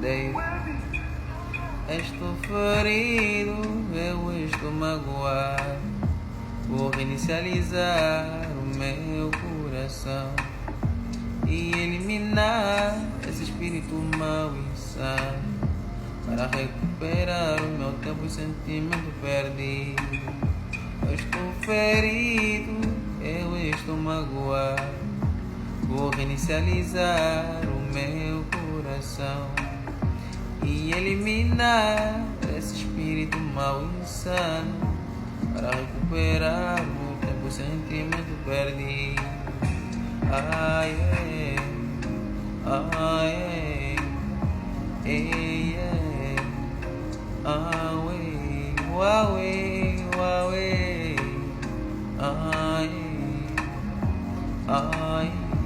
Dave, estou ferido, eu estou magoado. Vou reinicializar o meu coração e eliminar esse espírito mau e insano, para recuperar o meu tempo e sentimento perdido. Eu estou ferido, eu estou magoado. Vou reinicializar o meu coração e eliminar esse espírito mau e insano, para recuperar o meu tempo e sentimento perdido. Ah, yeah. Ah, yeah. Yeah. Ah, way. Wow, way. Wow, way. Ah, yeah. Ah, yeah.